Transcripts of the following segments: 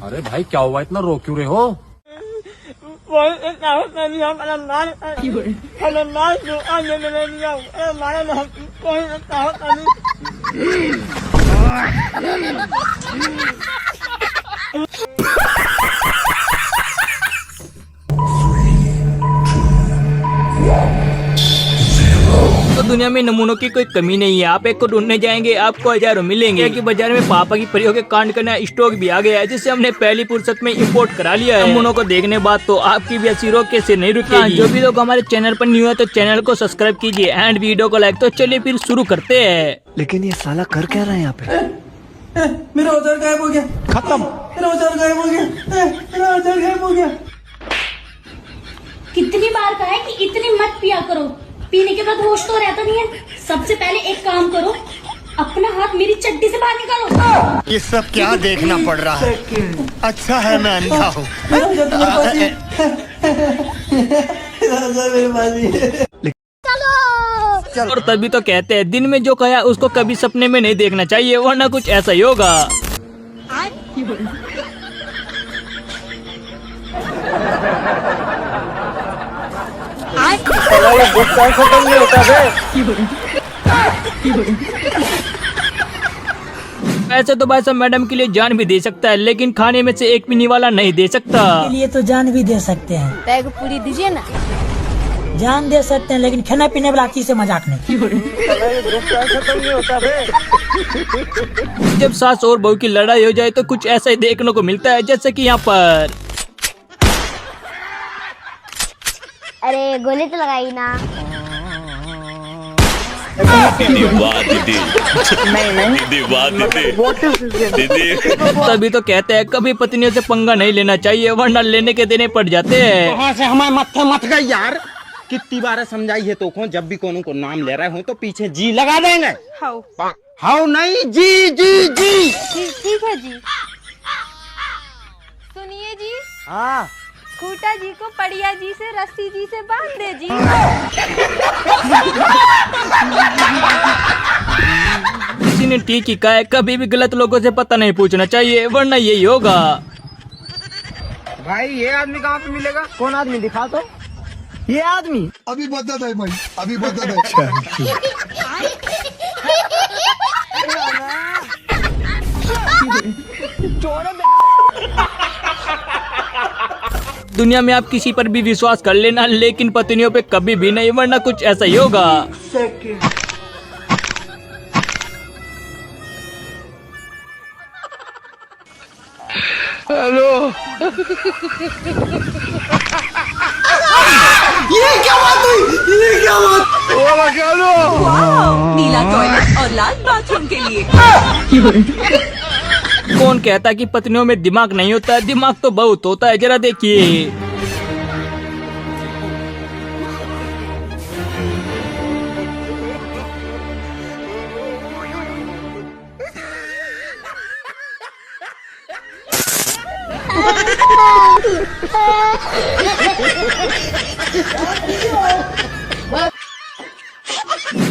अरे भाई क्या हुआ, इतना रो क्यों रहे हो? तो दुनिया में नमूनों की कोई कमी नहीं है। आप एक को ढूंढने जाएंगे आपको हजारों मिलेंगे। कि बाजार में पापा की परियों के कांड करना स्टॉक भी आ गया है, जिसे हमने पहली फुर्सत में इंपोर्ट करा लिया है। नमूनों को देखने बाद तो आपकी भी हंसी रोक कैसे नहीं रुकेगी। जो भी लोग हमारे चैनल पर न्यू है तो चैनल को सब्सक्राइब कीजिए एंड वीडियो को लाइक। तो चलिए फिर शुरू करते हैं। लेकिन ये साला कर क्या रहा है यहाँ पे? मेरा औजार गायब हो गया। खत्म। मेरा औजार गायब हो गया। मेरा औजार गायब हो गया। कितनी बार कहा है कि इतनी मत पिया करो, पीने के बाद होश तो रहता नहीं है। सबसे पहले एक काम करो, अपना हाथ मेरी चड्डी से बाहर निकालो। ये सब क्या देखना पड़ रहा है? अच्छा है मैं अंधा हूँ। मेरा औजार तुम्हारे पास ही है। मेरा औजार मेरे पास ही है। और तभी तो कहते हैं दिन में जो कहा उसको कभी सपने में नहीं देखना चाहिए, वरना कुछ ऐसा ही होगा। ऐसे तो भाई साहब मैडम के लिए जान भी दे सकता है, लेकिन खाने में से एक भी निवाला नहीं दे सकता। के लिए तो जान भी दे सकते हैं। बैग पूरी दीजिए ना। जान दे सकते हैं लेकिन खाना पीने वाला चीज से मजाक नहीं। जब सास और बहू की लड़ाई हो जाए तो कुछ ऐसा ही देखने को मिलता है, जैसे कि यहाँ पर। अरे गोली तो लगाई ना। तभी तो कहते हैं कभी पत्नियों से पंगा नहीं लेना चाहिए, वरना लेने के देने पड़ जाते हैं। वहाँ से हमारे मत्थे मत गई यार। कितनी बार समझाई है तो को, जब भी कोनो को नाम ले रहे हो तो पीछे जी लगा देंगे। हाउ नहीं, जी जी जी। ठीक है जी। सुनिए जी। हाँ खूटा जी को पड़िया जी से रस्सी जी से बांध दे जी। किसी ने ठीक ही कहा है, कभी भी गलत लोगों से पता नहीं पूछना चाहिए, वरना यही होगा। भाई ये आदमी कहाँ पे मिलेगा? कौन आदमी दिखा तो? ये आदमी अभी बता है भाई, अभी बता है। दुनिया में आप किसी पर भी विश्वास कर लेना, लेकिन पत्नियों पे कभी भी नहीं, वरना कुछ ऐसा ही होगा। हेलो। ये क्या बात हुई? ये क्या बात? नीला टॉयलेट और लाल बाथरूम के लिए। कौन कहता है कि पत्नियों में दिमाग नहीं होता है? दिमाग तो बहुत होता है, जरा देखिए।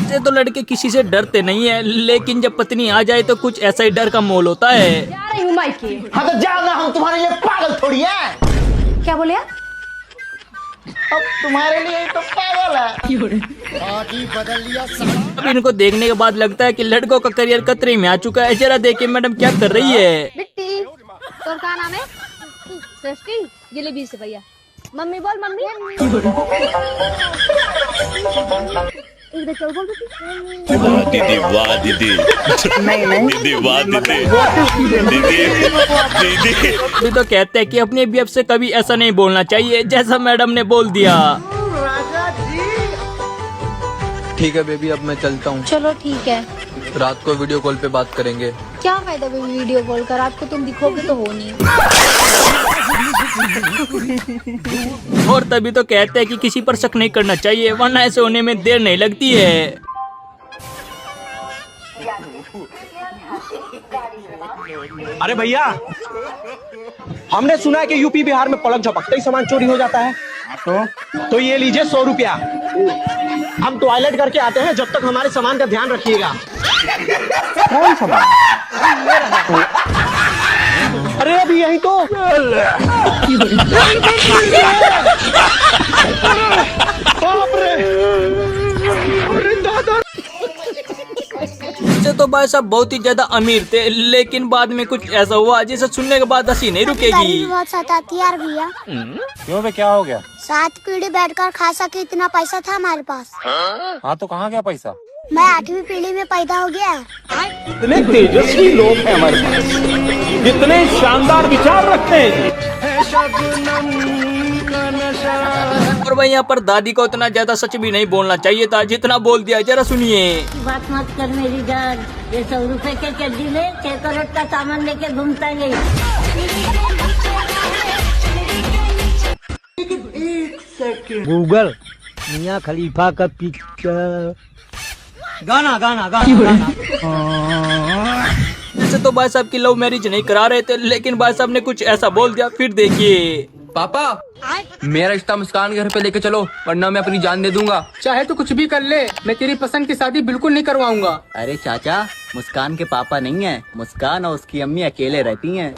से तो लड़के किसी से डरते नहीं है, लेकिन जब पत्नी आ जाए तो कुछ ऐसा ही डर का मोल होता है। जा रही हूँ मायके। हाँ तो जाओ ना, हम तुम्हारे लिए पागल थोड़ी है। क्या बोले आप? अब तुम्हारे लिए तो पागल है। अब इनको देखने के बाद लगता है कि लड़कों का करियर खतरे में आ चुका है। जरा देखिए मैडम क्या कर रही है। बिट्टी, तो क्या नाम है? सृष्टि। जलेबी से भैया। मम्मी बोल मम्मी। इधर चल बोल बेटी। वाह दीदी, वाह दीदी। दीदी वाह दीदी। दीदी। अभी तो कहते हैं कि अपने बीएफ से कभी ऐसा नहीं बोलना चाहिए, जैसा मैडम ने बोल दिया। ठीक है बेबी, अब मैं चलता हूँ। चलो ठीक है। रात को वीडियो कॉल पे बात करेंगे। क्या फायदा वीडियो कॉल कर, आपको तुम दिखोगे तो हो नहीं। और तभी तो कहते हैं कि किसी पर शक नहीं करना चाहिए, वरना ऐसे होने में देर नहीं लगती है। अरे भैया, हमने सुना है कि यूपी बिहार में पलक झपकते ही सामान चोरी हो जाता है। तो ये लीजिए 100 रुपया। हम टॉयलेट करके आते हैं, जब तक हमारे सामान का ध्यान रखिएगा। कौन सामान? अरे अभी भी यही तो। बाप रे, अरे दादा। वैसे तो भाई साहब बहुत ही ज्यादा अमीर थे, लेकिन बाद में कुछ ऐसा हुआ जिसे सुनने के बाद हंसी नहीं रुकेगी। बहुत सताती यार भैया। क्यों बे, क्या हो गया? 7 पीढ़ी बैठकर खा सके इतना पैसा था हमारे पास। हाँ तो कहाँ गया पैसा? मैं 8वीं पीढ़ी में पैदा हो गया। इतने तेजस्वी लोग हैं हमारे पास, इतने शानदार विचार रखते हैं। और भाई यहाँ पर दादी को इतना ज्यादा सच भी नहीं बोलना चाहिए था जितना बोल दिया। जरा सुनिए। बात मत कर मेरी जान, ये 100 रुपए के चड्डी में 6 करोड़ का सामान लेके घूमता है। गूगल मियाँ खलीफा का पिक्चर गाना गाना गाना। वैसे तो भाई साहब की लव मैरिज नहीं करा रहे थे, लेकिन भाई साहब ने कुछ ऐसा बोल दिया। फिर देखिए। पापा, मेरा रिश्ता मुस्कान के घर पे लेके चलो, वरना मैं अपनी जान दे दूंगा। चाहे तो कुछ भी कर ले, मैं तेरी पसंद की शादी बिल्कुल नहीं करवाऊंगा। अरे चाचा, मुस्कान के पापा नहीं है, मुस्कान और उसकी अम्मी अकेले रहती हैं।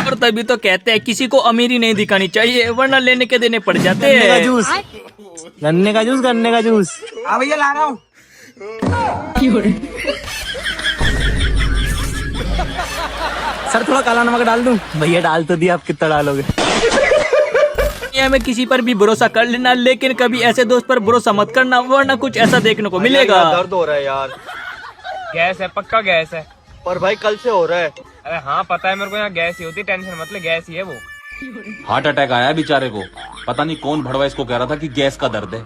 और तभी तो कहते हैं किसी को अमीरी नहीं दिखानी चाहिए, वरना लेने के देने पड़ जाते हैं। गन्ने का जूस गन्ने का जूस। हाँ भैया ला रहा हूँ। सर थोड़ा काला नमक डाल दूं? भैया डाल तो दिया, आप कितना डालोगे? दुनिया में किसी पर भी भरोसा कर लेना, लेकिन कभी ऐसे दोस्त पर भरोसा मत करना, वरना कुछ ऐसा देखने को मिलेगा। दर्द हो रहा है यार। गैस है, पक्का गैस है। पर भाई कल से हो रहा है। अरे हाँ पता है मेरे को, यहाँ गैस ही होती, टेंशन मतलब गैस ही है वो। हार्ट अटैक आया है बेचारे को। पता नहीं कौन भड़वा इसको कह रहा था कि गैस का दर्द है।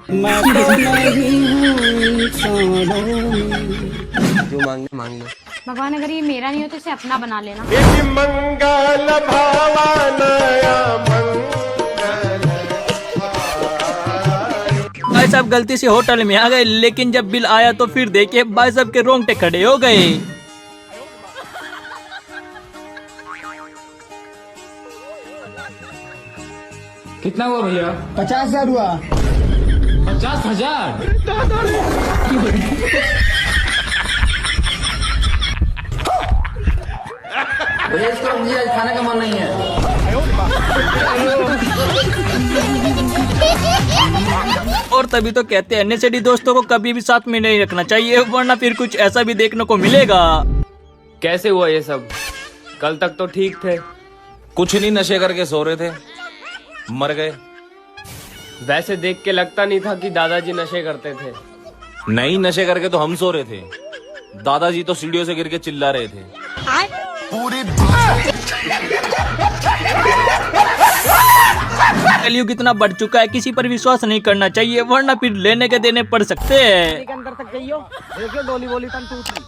जो मांगे मांग लो। भगवान अगर ये मेरा नहीं हो तो इसे अपना बना लेना। मंगल भाई साहब गलती से होटल में आ गए, लेकिन जब बिल आया तो फिर देखिए भाई साहब के रोंगटे खड़े हो गए। कितना हुआ भैया? 50,000 हुआ। 50,000? भैया इसको मुझे आज खाने का मन नहीं है। और तभी तो कहते हैं नशेड़ी दोस्तों को कभी भी साथ में नहीं रखना चाहिए, वरना फिर कुछ ऐसा भी देखने को मिलेगा। कैसे हुआ ये सब? कल तक तो ठीक थे। कुछ नहीं, नशे करके सो रहे थे, मर गए। वैसे देख के लगता नहीं था कि दादाजी नशे करते थे। नहीं, नशे करके तो हम सो रहे थे, दादाजी तो सीढ़ियों से गिर के चिल्ला रहे थे। कलयुग इतना बढ़ चुका है, किसी पर विश्वास नहीं करना चाहिए, वरना फिर लेने के देने पड़ सकते हैं। अंदर तक जाइयो, देखियो डोली बोली तन टूटी।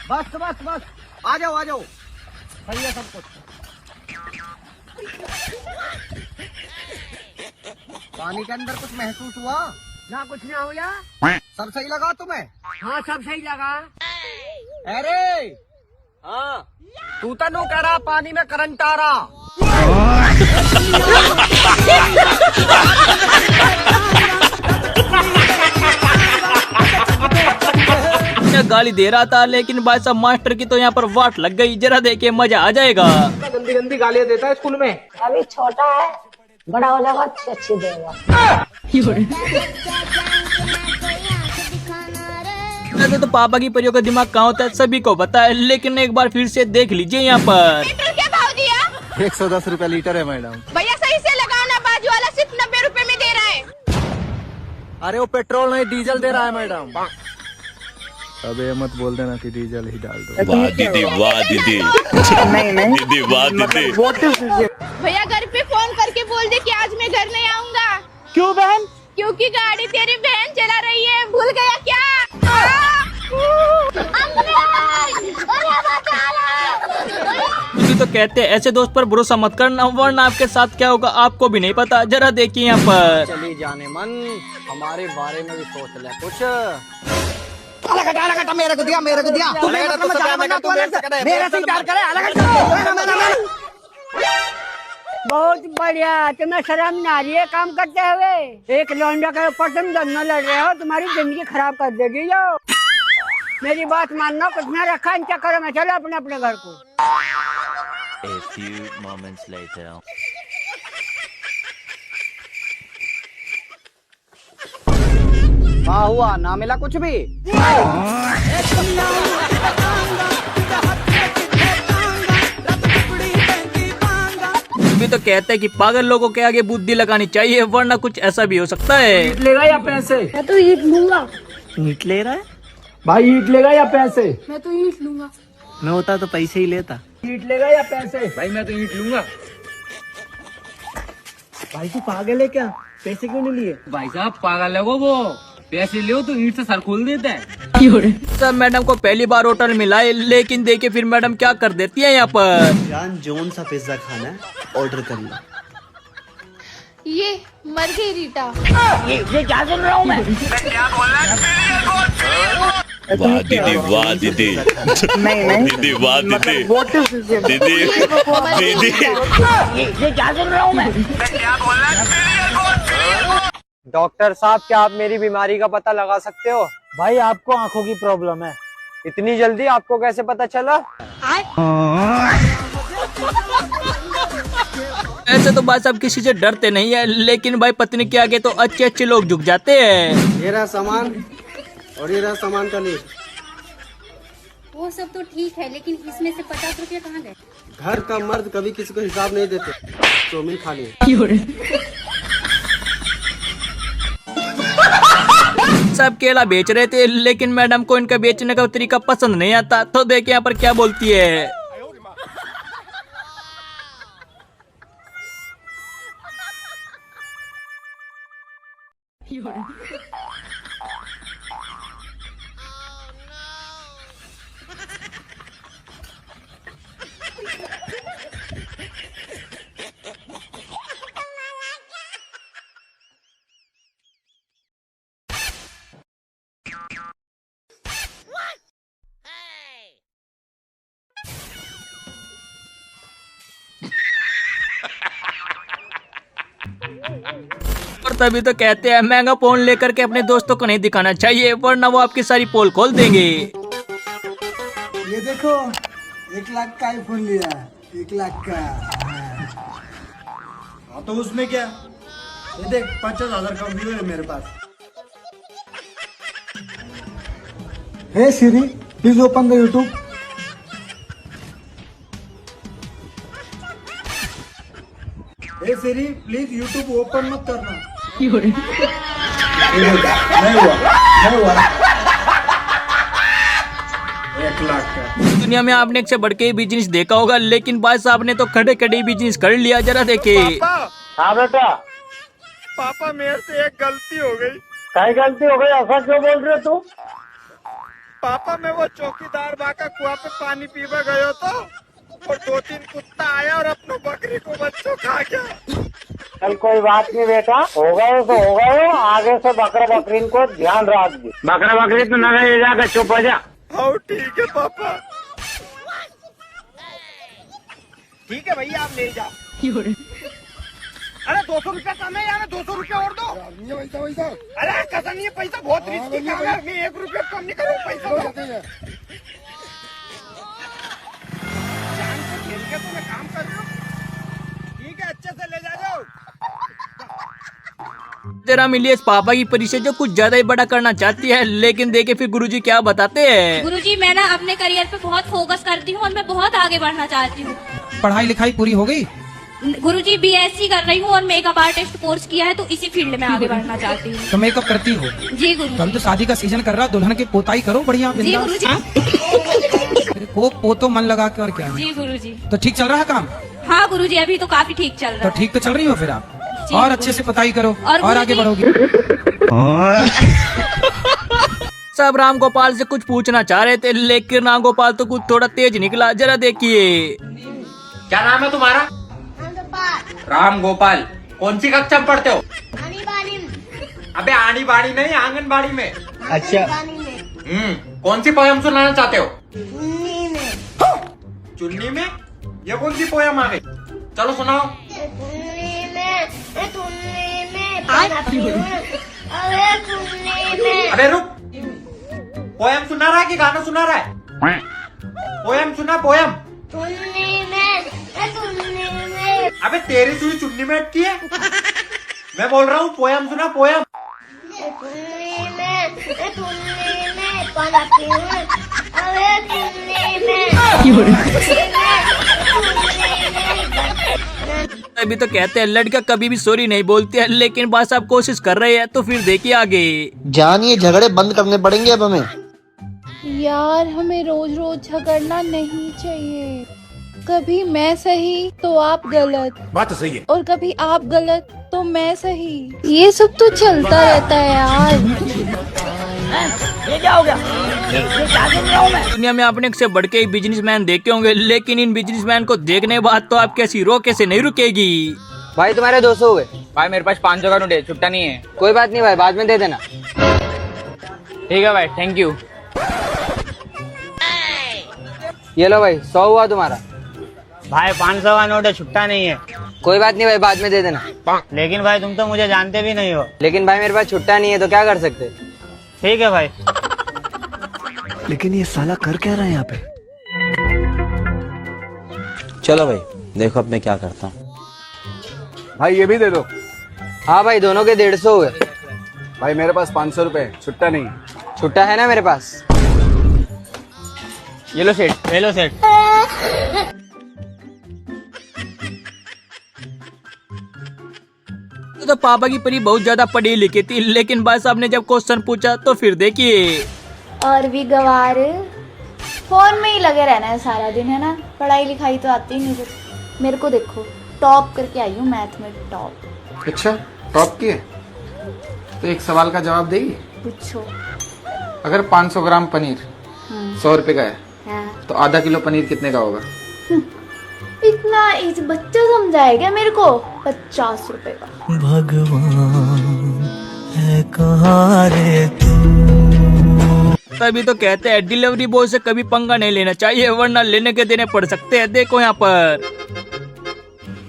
बस बस बस, आ जाओ आ जाओ, भैया सब कुछ। पानी के अंदर कुछ महसूस हुआ? ना कुछ नहीं हुआ। सब सही लगा तुम्हें? हाँ सब सही लगा। अरे हाँ, तू तो नो कह रहा पानी में करंट आ रहा। गाली दे रहा था, लेकिन भाई साहब मास्टर की तो यहाँ पर वाट लग गई। जरा देखिए, मजा आ जाएगा। गंदी गंदी गालियाँ देता है स्कूल में। अभी छोटा है, बड़ा हो जाएगा अच्छी देगा। वैसे तो पापा की परियों का दिमाग कहाँ होता है सभी को पता है, लेकिन एक बार फिर से देख लीजिए यहाँ पर। पेट्रोल क्या भाव दिया? 110 रुपया लीटर है मैडम। भैया सही से लगाना, बाजू वाला सिर्फ 90 रुपए में दे रहा है। अरे वो पेट्रोल नहीं डीजल दे रहा है मैडम। अबे मत बोल देना कि डीजल ही डाल दो। वाह दीदी, वाह दीदी। नहीं दीदी वाह दीदी। भैया घर पे फोन करके बोल दे कि आज मैं घर नहीं आऊंगा। क्यों बहन? क्योंकि गाड़ी तेरी बहन चला रही है। भूल गया क्या? इसी तो कहते हैं ऐसे दोस्त पर भरोसा मत करना, वरना आपके साथ क्या होगा आपको भी नहीं पता। जरा देखिए यहाँ पर। चली जाने मन, हमारे बारे में भी सोच ले कुछ। अलग हटा, मेरे को दिया मेरे से प्यार करे, अलग हट। बहुत बढ़िया, तुम्हें शर्म ना आ रही है काम करते हुए? एक लौंडा के ऊपर तुम धरना लड़ रहे हो, तुम्हारी जिंदगी खराब कर देगी। जो मेरी बात मानना, कुछ ना रखा इन चक्करों में, चलो अपने अपने घर को। A few moments later. हाँ हुआ, ना मिला कुछ भी। भी तो कहते हैं कि पागल लोगों के आगे बुद्धि लगानी चाहिए, वरना कुछ ऐसा भी हो सकता है। ईट लेगा या पैसे? मैं तो ईट लूंगा। ईट ले रहा है? भाई ईट लेगा या पैसे? मैं तो ईट लूंगा। मैं होता तो पैसे ही लेता। ईट लेगा या पैसे? भाई मैं तो ईंट लूंगा। भाई तू पागल है क्या? पैसे क्यों नहीं लिए? भाई साहब पागल है वो पैसे लो तो ईंट से सर खोल देता है। सब मैडम को पहली बार होटल मिला है, लेकिन देखिए फिर मैडम क्या कर देती है यहाँ पर। जान जोन सा पिज्जा खाना है, ऑर्डर कर लो। ये मर गई रीटा। ये क्या सुन रहा हूँ मैं? वाह दीदी, वाह दीदी, दीदी, वाह दीदी, दीदी, दीदी। ये क्या सुन रहा हूँ मैं? डॉक्टर साहब, क्या आप मेरी बीमारी का पता लगा सकते हो? भाई आपको आंखों की प्रॉब्लम है। इतनी जल्दी आपको कैसे पता चला? ऐसे तो भाई साहब किसी से डरते नहीं है, लेकिन भाई पत्नी के आगे तो अच्छे अच्छे लोग झुक जाते हैं। ये रहा सामान और ये रहा सामान का लिस्ट। वो सब तो ठीक है, लेकिन इसमें से 50 रुपया कहाँ गए? घर का मर्द कभी किसी को हिसाब नहीं देते। चौमिन खा लिए। सब केला बेच रहे थे, लेकिन मैडम को इनका बेचने का तरीका पसंद नहीं आता। तो देखिए यहाँ पर क्या बोलती है। और तभी तो कहते हैं महंगा फोन लेकर के अपने दोस्तों को नहीं दिखाना चाहिए, वरना वो आपकी सारी पोल खोल देंगे। ये देखो 1 लाख का आईफोन लिया, 1 लाख का। हाँ तो उसमें क्या? ये देख 50,000 का व्यू है मेरे पास। Hey Siri, please open the YouTube. Hey Siri, please YouTube open मत करना। नहीं हुआ। 1 लाख का। दुनिया में आपने एक से बढ़ के बिजनेस देखा होगा, लेकिन भाई साहब ने तो खड़े खड़े बिजनेस कर लिया। जरा देखे। हाँ बेटा। पापा मेरे से एक गलती हो गई। क्या गलती हो गई? ऐसा क्यों बोल रहे हो तू? पापा मैं वो चौकीदार बा का कुआं पे पानी पीवा गयो तो, और 2-3 कुत्ता आया और अपने बकरी को बच्चों खा गया। चल कोई बात नहीं बेटा, हो गए तो हो गए। आगे से बकरा बकरीन को ध्यान रख दे। बकरा बकरी तो न गए, जाकर चुप हो जा। हाँ ठीक है पापा। ठीक है भैया, आप ले जाओ। अरे 200 रुपया कम है यार, 200 रुपया और दो। वैसा अरे कैसा नहीं है, पैसा बहुत रिस्की काम है। मैं 1 रुपया कम नहीं करूँ, पैसा जान से खेल के तो मैं काम कर रहा हूँ। ठीक है, अच्छे से ले जाओ। तेरा मिली इस पापा की परिचय जो कुछ ज्यादा ही बड़ा करना चाहती है, लेकिन देखे फिर गुरुजी क्या बताते हैं। गुरुजी, मैं ना अपने करियर पे बहुत फोकस करती हूँ और मैं बहुत आगे बढ़ना चाहती हूँ। पढ़ाई लिखाई पूरी हो गई? गुरुजी BSc कर रही हूँ और मेकअप आर्टिस्ट कोर्स किया है, तो इसी फील्ड में आगे बढ़ना चाहती हूँ। तो मेकअप करती हो? जी गुरुजी। कल तो शादी का सीजन कर रहा, दुल्हन की पोताई करो बढ़िया। जी गुरुजी। वो पोतो मन लगा के, और क्या? जी गुरुजी। तो ठीक चल रहा है काम? हाँ गुरुजी, अभी तो काफी ठीक चल रहा तो है। ठीक तो चल रही हो फिर आप, और अच्छे से पोताई करो और आगे बढ़ोगी। सब राम गोपाल से कुछ पूछना चाह रहे थे, लेकिन राम गोपाल तो कुछ थोड़ा तेज निकला। जरा देखिए। क्या नाम है तुम्हारा? राम गोपाल। कौन सी कक्षा में पढ़ते हो? अबे आनी बाड़ी नहीं, आंगनबाड़ी में। अच्छा। कौन सी पोयम सुनाना चाहते हो? चुन्नी में? ये कौन सी पोयम आ गई? चलो सुनाओ। अबे रुक, पोयम सुना रहा है कि गाना सुना रहा है? पोयम सुना, पोयम। अबे तेरी सुई चुन्नी में अटकी है। मैं बोल रहा हूँ पोयम सुना, पोयम। अभी तो कहते हैं लड़का कभी भी सॉरी नहीं बोलती है, लेकिन बस आप कोशिश कर रहे हैं, तो फिर देखिए आगे। जान, ये झगड़े बंद करने पड़ेंगे अब हमें। यार हमें रोज रोज झगड़ना नहीं चाहिए। कभी मैं सही तो आप गलत, बात तो सही है, और कभी आप गलत तो मैं सही। ये सब तो चलता रहता है यार। ये क्या हो गया? दुनिया में आपने से बढ़ के बिजनेसमैन देखे होंगे, लेकिन इन बिजनेसमैन को देखने के बाद तो आपकी ऐसी रोके से नहीं रुकेगी। भाई तुम्हारे 200 हुए। भाई मेरे पास 500 का नोट है, छुट्टा नहीं है। कोई बात नहीं भाई, बाद में दे देना। ठीक है भाई, थैंक यू। ये लो भाई, 100 हुआ तुम्हारा। भाई 500 का नोट है, छुट्टा नहीं है। कोई बात नहीं भाई, बाद में दे देना। लेकिन भाई तुम तो मुझे जानते भी नहीं हो। लेकिन भाई मेरे पास छुट्टा नहीं है, तो क्या कर सकते। ठीक है भाई। लेकिन ये साला कर क्या रहा है यहाँ पे? चलो भाई, देखो अब मैं क्या करता हूँ। भाई ये भी दे दो। हाँ भाई, दोनों के 150 हुए। भाई मेरे पास 500 रुपए, छुट्टा नहीं। छुट्टा है ना मेरे पास। ये लो सेठ, ये लो सेठ। तो पापा की परी बहुत ज्यादा पढ़ी लिखी थी, लेकिन भाई साहब ने जब क्वेश्चन पूछा तो फिर देखिए। और भी गवार फोन में ही लगे रहना है सारा दिन, है ना। पढ़ाई लिखाई तो आती नहीं कुछ। मेरे को देखो, टॉप करके आई हूँ मैथ में, टॉप। अच्छा, टॉप किए तो एक सवाल का जवाब देगी? पूछो। अगर 500 ग्राम पनीर 100 रुपए का है, तो आधा किलो पनीर कितने का होगा? इतना इस बच्चा समझाएगा मेरे को? 50 रुपए का। भगवान है कहाँ रे तू। तभी तो कहते हैं डिलीवरी बॉय से कभी पंगा नहीं लेना चाहिए, वरना लेने के देने पड़ सकते हैं। देखो यहाँ पर।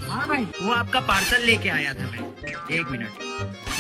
हाँ भाई, वो आपका पार्सल लेके आया था मैं। 1 मिनट,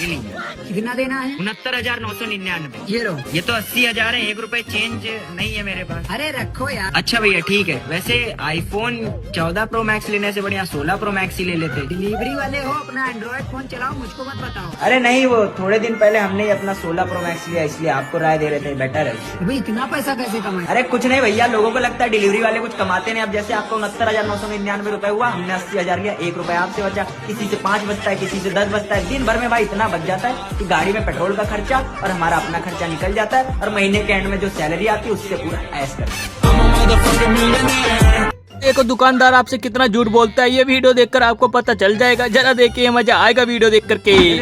ये लीजिए। कितना देना है? 69,999। ये लो। ये तो 80,000 है, 1 रुपए चेंज नहीं है मेरे पास। अरे रखो यार। अच्छा भैया ठीक है। वैसे आईफोन 14 प्रो मैक्स लेने से बढ़िया 16 प्रो मैक्स ही ले लेते। डिलीवरी वाले हो, अपना एंड्रॉइड फोन चलाओ, मुझको मत बताओ। अरे नहीं, वो थोड़े दिन पहले हमने अपना 16 प्रो मैक्स लिया, इसलिए आपको राय दे रहे थे, बेटर है। भाई इतना पैसा कैसे कमाए? अरे कुछ नहीं भैया, लोगों को लगता है डिलीवरी वाले कुछ कमाते नहीं। अब जैसे आपको 69,999 रुपए हुआ, हमने 80,000 लिया, 1 रुपए आपसे बचा। किसी से 5 बचता है, किसी से 10 बचता है। दिन भर में भाई इतना बच जाता है कि गाड़ी में पेट्रोल का खर्चा और हमारा अपना खर्चा निकल जाता है, और महीने के एंड में जो सैलरी आती है उससे पूरा ऐश करते हैं। देखो दुकानदार आपसे कितना झूठ बोलता है, ये वीडियो देखकर आपको पता चल जाएगा। जरा देखिए, मजा आएगा वीडियो देख करके।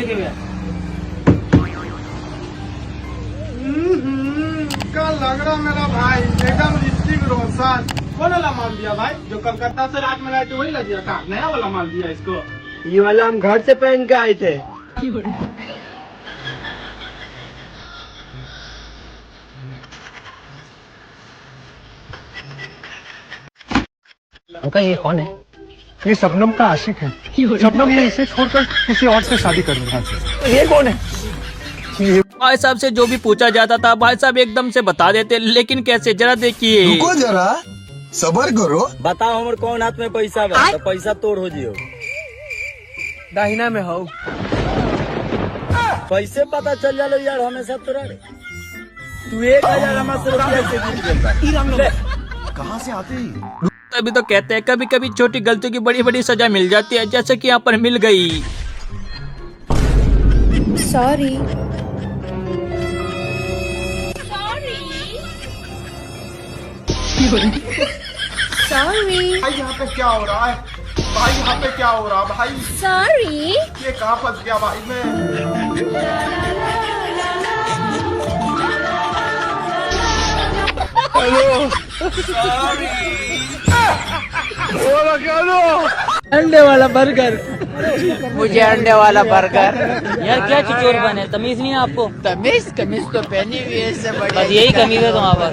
क्या लग रहा मेरा भाई, एकदम ऋतिक रोशन। कौन वाला माल दिया भाई? जो कलकत्ता से रात में लाए थे वही लग दिया था? नया वाला माल दिया इसको? ये वाला हम घर से पहन के आए थे। अंकल ये कौन है? ये शबनम का आशिक है। शबनम ने इसे छोड़कर किसी और से शादी कर लिया। ये कौन है? भाई साहब से जो भी पूछा जाता था, भाई साहब एकदम से बता देते, लेकिन कैसे, जरा देखिए। रुको जरा, सबर करो। बताओ हमर कौन हाथ में पैसा बा, तो पैसा तोड़ हो जियो। दाहिना में हो। कैसे पता चल जालो यार हमेशा तोरा? तू 1,000 हमारे रुपया से जीत गया। कहाँ से आते हैं? तभी तो कहते हैं कभी कभी छोटी गलतियों की बड़ी बड़ी सजा मिल जाती है, जैसे कि यहाँ पर मिल गई। सॉरी। सॉरी। भाई यहाँ पे क्या हो रहा है? भाई यहाँ पे क्या हो रहा भाई? सॉरी। ये कहाँ फंस गया भाई मैं? अंडे वाला बर्गर। मुझे अंडे वाला बर्गर। यार क्या चिचोर बने, तमीज नहीं है आपको? कमीज तो पहनी हुई है, इससे बस यही कमीज है तुम्हारे पास।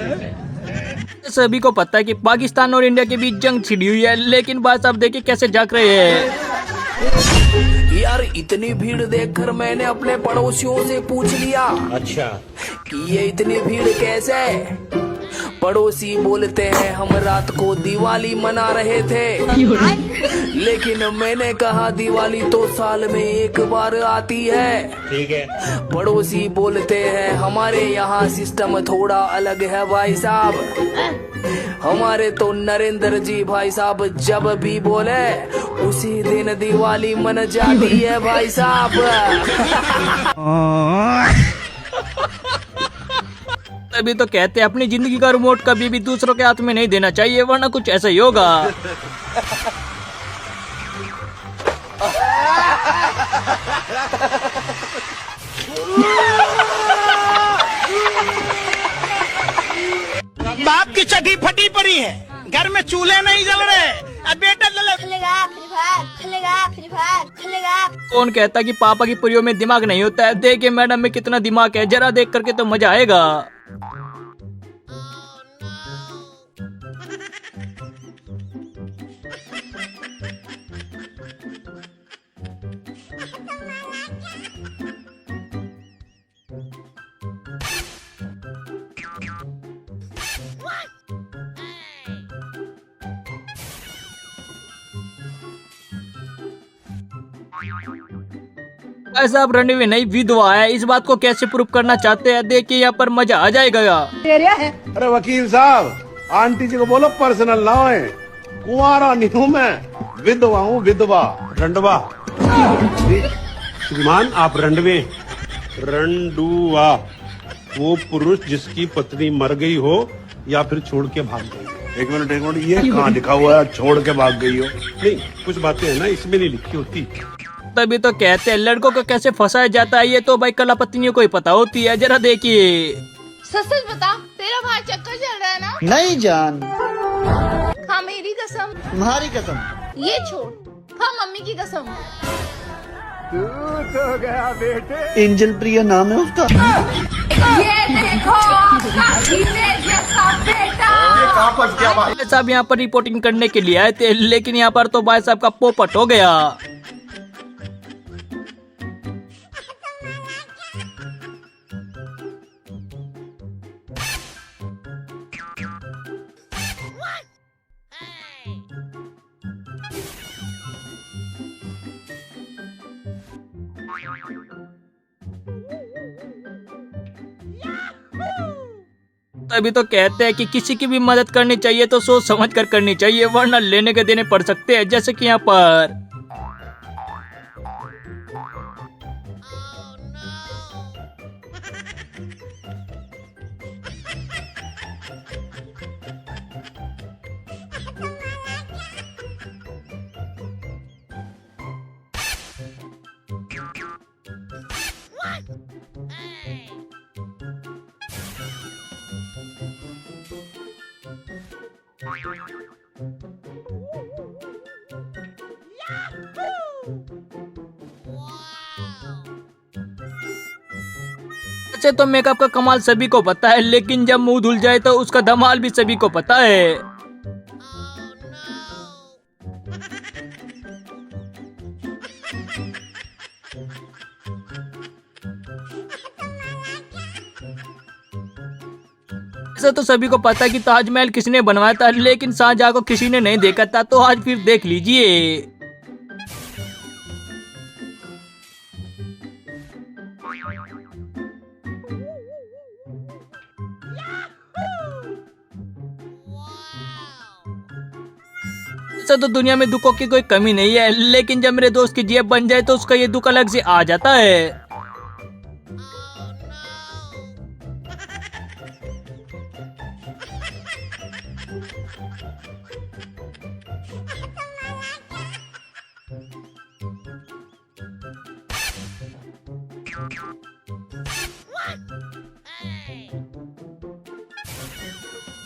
सभी को पता है कि पाकिस्तान और इंडिया के बीच जंग छिड़ी हुई है, लेकिन बात आप देखिए कैसे झांक रहे हैं। यार इतनी भीड़ देखकर मैंने अपने पड़ोसियों से पूछ लिया, अच्छा कि ये इतनी भीड़ कैसे? पड़ोसी बोलते हैं हम रात को दिवाली मना रहे थे। लेकिन मैंने कहा दिवाली तो साल में एक बार आती है। ठीक है। पड़ोसी बोलते हैं हमारे यहाँ सिस्टम थोड़ा अलग है भाई साहब। हमारे तो नरेंद्र जी भाई साहब जब भी बोले उसी दिन दिवाली मन जाती है भाई साहब। तभी तो कहते हैं अपनी जिंदगी का रिमोट कभी भी दूसरों के हाथ में नहीं देना चाहिए, वरना कुछ ऐसा ही होगा। बाप की चड्डी फटी पड़ी है, घर में चूल्हे नहीं जल रहे। अब बेटा कौन कहता कि पापा की परियों में दिमाग नहीं होता है? देखिए मैडम में कितना दिमाग है, जरा देख करके तो मजा आएगा। ऐसा आप रणवीर नहीं विधवा है, इस बात को कैसे प्रूव करना चाहते हैं? देखिए यहाँ पर मजा आ जाएगा। अरे वकील साहब, आंटी जी को बोलो पर्सनल ना है। कुंवारा नहीं हूँ मैं, विधवा हूँ, विधवा। रंडवा श्रीमान आप रंडवे। रंडुआ वो पुरुष जिसकी पत्नी मर गई हो या फिर छोड़ के भाग गई। एक मिनट ये कहाँ लिखा हुआ है छोड़ के भाग गई हो? नहीं, कुछ बातें है ना इसमें नहीं लिखी होती। तभी तो कहते हैं लड़कों को कैसे फंसाया जाता है, ये तो भाई कला पत्नियों को ही पता होती है। जरा देखिए। सच सच बता, तेरा भाई चक्कर चल रहा है ना? नहीं जान। हाँ मेरी कसम। तुम्हारी कसम। ये छोड़, हाँ मम्मी की कसम। तू तो गया बेटे। एंजल प्रिया नाम है उसका। ये देखो आपका हीरे जैसा बेटा। भाई साहब यहाँ पर रिपोर्टिंग करने के लिए आए थे, लेकिन यहाँ पर तो भाई साहब का पोपट हो गया। तभी तो कहते हैं कि किसी की भी मदद करनी चाहिए तो सोच समझ कर करनी चाहिए, वरना लेने के देने पड़ सकते हैं, जैसे कि यहाँ पर। वैसे तो मेकअप का कमाल सभी को पता है, लेकिन जब मुंह धुल जाए तो उसका धमाल भी सभी को पता है। वैसे तो सभी को पता है कि ताजमहल किसने बनवाया था, लेकिन शाहजहां को किसी ने नहीं देखा था, तो आज फिर देख लीजिए। तो दुनिया में दुखों की कोई कमी नहीं है, लेकिन जब मेरे दोस्त की जेब बन जाए तो उसका ये दुख अलग से आ जाता है।